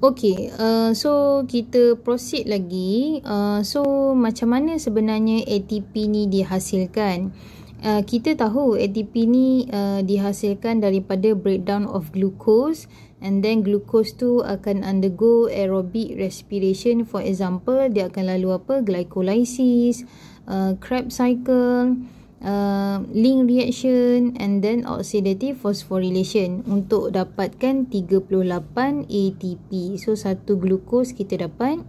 Okay, so kita proceed lagi. So macam mana sebenarnya ATP ni dihasilkan? Kita tahu ATP ni dihasilkan daripada breakdown of glucose, and then glucose tu akan undergo aerobic respiration. For example, dia akan lalu glycolysis, Krebs cycle, link reaction, and then oxidative phosphorylation untuk dapatkan 38 ATP. So satu glukos kita dapat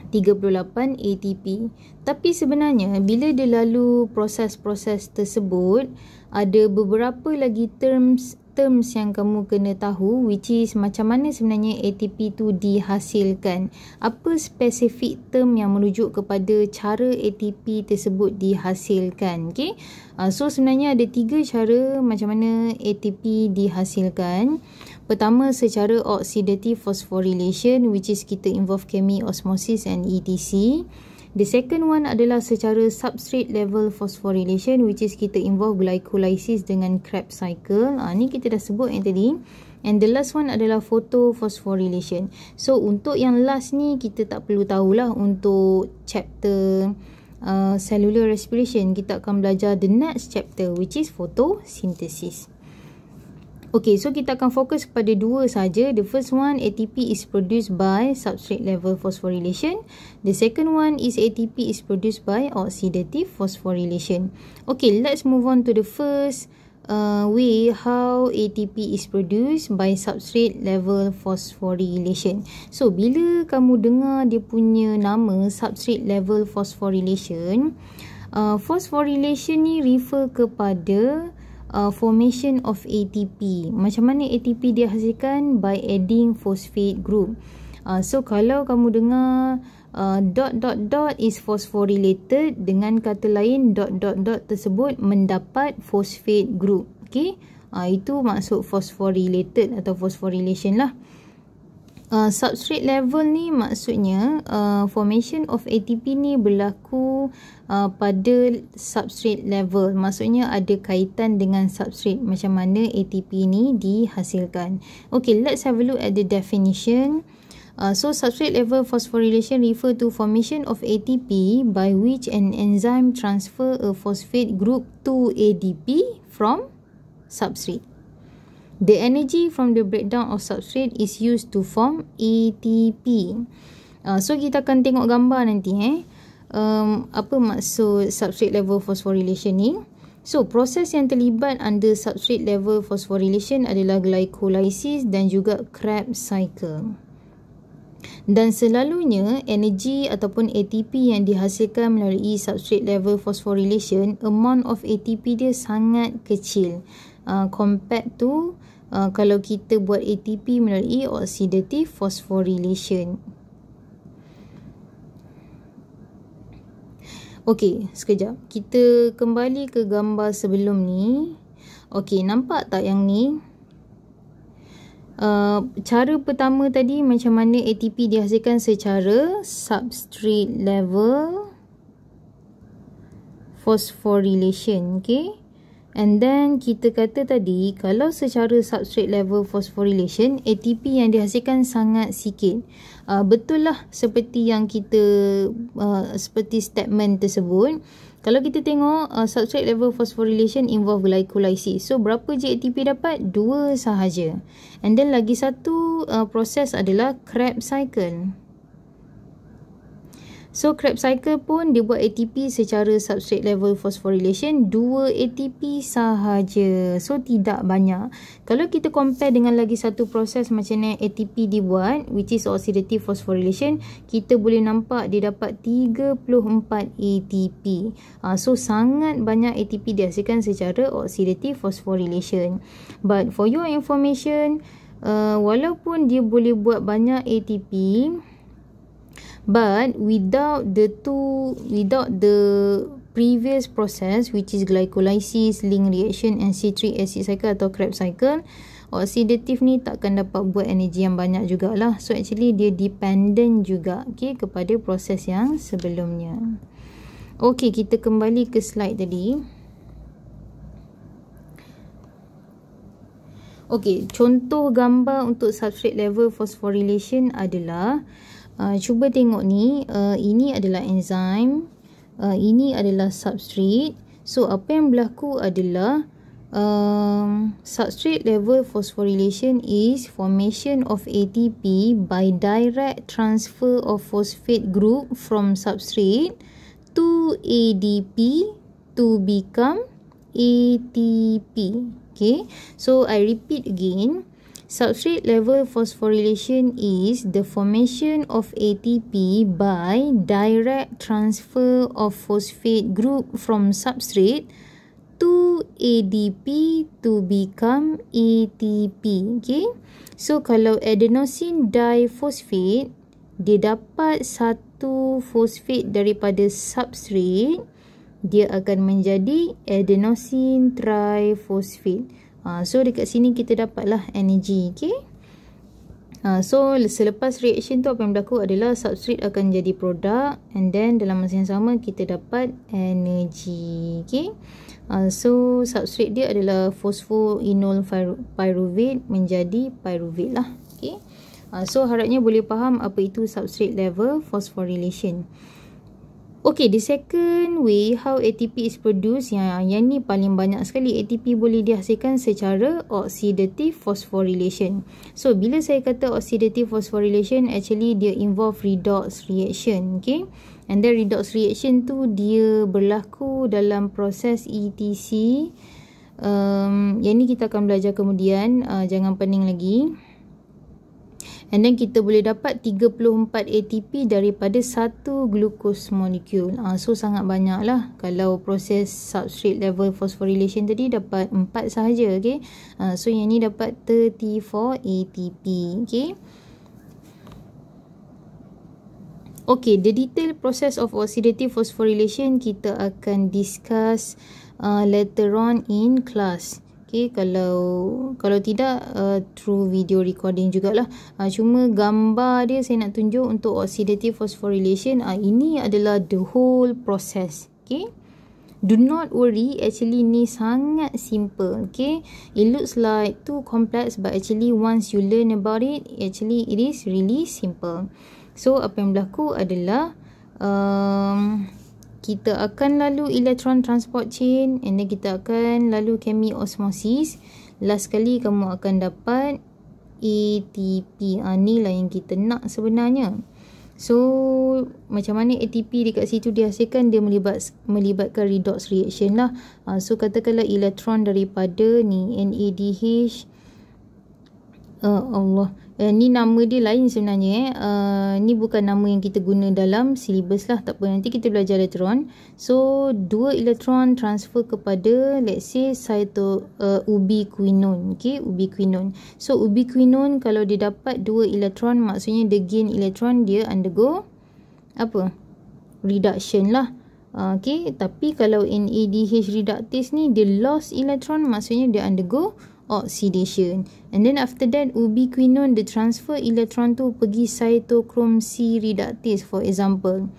38 ATP. Tapi sebenarnya bila dia lalu proses-proses tersebut, ada beberapa lagi terms yang kamu kena tahu, which is macam mana sebenarnya ATP tu dihasilkan. Apa spesifik term yang merujuk kepada cara ATP tersebut dihasilkan. Okay? So sebenarnya ada 3 cara macam mana ATP dihasilkan. Pertama, secara oxidative phosphorylation, which is kita involve chemiosmosis and ETC. The second one adalah secara substrate level phosphorylation, which is kita involve glycolysis dengan Krebs cycle. Ni kita dah sebut yang tadi. And the last one adalah photophosphorylation. So untuk yang last ni kita tak perlu tahulah. Untuk chapter cellular respiration, kita akan belajar the next chapter, which is photosynthesis. Okay, so kita akan fokus kepada 2 saja. The first one, ATP is produced by substrate level phosphorylation. The second one is ATP is produced by oxidative phosphorylation. Okay, let's move on to the first way how ATP is produced by substrate level phosphorylation. So, bila kamu dengar dia punya nama substrate level phosphorylation, phosphorylation ni refer kepada formation of ATP. Macam mana ATP dihasilkan? By adding phosphate group. So kalau kamu dengar is phosphorylated, dengan kata lain tersebut mendapat phosphate group. Okay, itu maksud phosphorylated atau phosphorylation lah. Substrate level ni maksudnya formation of ATP ni berlaku pada substrate level. Maksudnya ada kaitan dengan substrate, macam mana ATP ni dihasilkan. Okay, let's have a look at the definition. So substrate level phosphorylation refer to formation of ATP by which an enzyme transfer a phosphate group to ADP from substrate. The energy from the breakdown of substrate is used to form ATP. So kita akan tengok gambar nanti apa maksud substrate level phosphorylation ni. So proses yang terlibat under substrate level phosphorylation adalah glycolysis dan juga Krebs cycle. Dan selalunya energi ataupun ATP yang dihasilkan melalui substrate level phosphorylation, amount of ATP dia sangat kecil compared to kalau kita buat ATP melalui oxidative phosphorylation. Okey, sekejap. Kita kembali ke gambar sebelum ni. Okey, nampak tak yang ni? Cara pertama tadi macam mana ATP dihasilkan secara substrate level phosphorylation. Okey. And then kita kata tadi, kalau secara substrate level phosphorylation, ATP yang dihasilkan sangat sikit. Betul lah seperti yang kita, seperti statement tersebut. Kalau kita tengok substrate level phosphorylation involve glycolysis. So berapa je ATP dapat? 2 sahaja. And then lagi satu proses adalah Krebs cycle. So Krebs cycle pun dia buat ATP secara substrate level phosphorylation 2 ATP sahaja. So tidak banyak. Kalau kita compare dengan lagi satu proses macam mana ATP dibuat, which is oxidative phosphorylation, kita boleh nampak dia dapat 34 ATP. So sangat banyak ATP dihasilkan secara oxidative phosphorylation. But for your information, walaupun dia boleh buat banyak ATP, but without the previous process, which is glycolysis, link reaction and citric acid cycle atau Krebs cycle, oxidative ni takkan dapat buat energi yang banyak jugalah. So actually dia dependent juga, okay, kepada proses yang sebelumnya. Okay, kita kembali ke slide tadi. Okey, contoh gambar untuk substrate level phosphorylation adalah cuba tengok ni, ini adalah enzim, ini adalah substrate. So apa yang berlaku adalah substrate level phosphorylation is formation of ATP by direct transfer of phosphate group from substrate to ADP to become ATP. Okay, so I repeat again. Substrate level phosphorylation is the formation of ATP by direct transfer of phosphate group from substrate to ADP to become ATP. Okay, so kalau adenosine diphosphate, dia dapat satu fosfat daripada substrate, dia akan menjadi adenosine triphosphate. So dekat sini kita dapatlah energy. Okay, so selepas reaction tu apa yang berlaku adalah substrate akan jadi produk, and then dalam masa yang sama kita dapat energy. Okay, so substrate dia adalah phosphoenol pyruvate menjadi pyruvate lah. Okay, so harapnya boleh faham apa itu substrate level phosphorylation. Okay, the second way how ATP is produced, yang ni paling banyak sekali. ATP boleh dihasilkan secara oxidative phosphorylation. So bila saya kata oxidative phosphorylation, actually dia involve redox reaction. Okay, and then redox reaction tu dia berlaku dalam proses ETC. Yang ni kita akan belajar kemudian, jangan pening lagi. And then kita boleh dapat 34 ATP daripada satu glucose molecule. So sangat banyak lah. Kalau proses substrate level phosphorylation tadi dapat 4 sahaja. Okay, so yang ni dapat 34 ATP. Okay, okay, the detailed process of oxidative phosphorylation kita akan discuss later on in class. Okay, kalau tidak through video recording jugalah. Cuma gambar dia saya nak tunjuk untuk oxidative phosphorylation. Ini adalah the whole process. Okay, do not worry, actually ni sangat simple. Okay, it looks like too complex, but actually once you learn about it, actually it is really simple. So apa yang berlaku adalah kita akan lalu electron transport chain, and then kita akan lalu chemiosmosis. Last kali kamu akan dapat ATP. Ni lah yang kita nak sebenarnya. So macam mana ATP dekat situ dihasilkan? Dia melibatkan redox reaction lah. So katakanlah elektron daripada ni NADH, ni nama dia lain sebenarnya. Ni bukan nama yang kita guna dalam silibus lah. Tak apa, nanti kita belajar later on. So 2 elektron transfer kepada, let's say, ubiquinone. Okay, ubiquinone. So ubiquinone kalau dia dapat 2 elektron, maksudnya dia gain elektron, dia undergo apa? Reduction lah. Okay, tapi kalau NADH reductase ni dia lost elektron, maksudnya dia undergo oxidation. And then after that, ubiquinone dia transfer elektron tu pergi cytochrome C reductase, for example.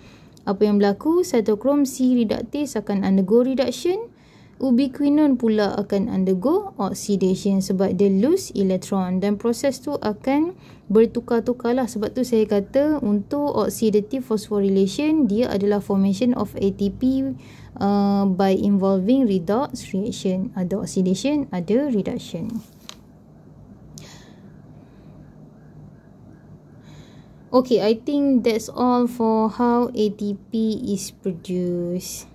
Apa yang berlaku? Cytochrome C reductase akan undergo reduction, ubiquinone pula akan undergo oxidation sebab dia lose elektron, dan proses tu akan bertukar-tukar lah. Sebab tu saya kata untuk oxidative phosphorylation dia adalah formation of ATP by involving redox reaction. Ada oxidation, ada reduction. Okay, I think that's all for how ATP is produced.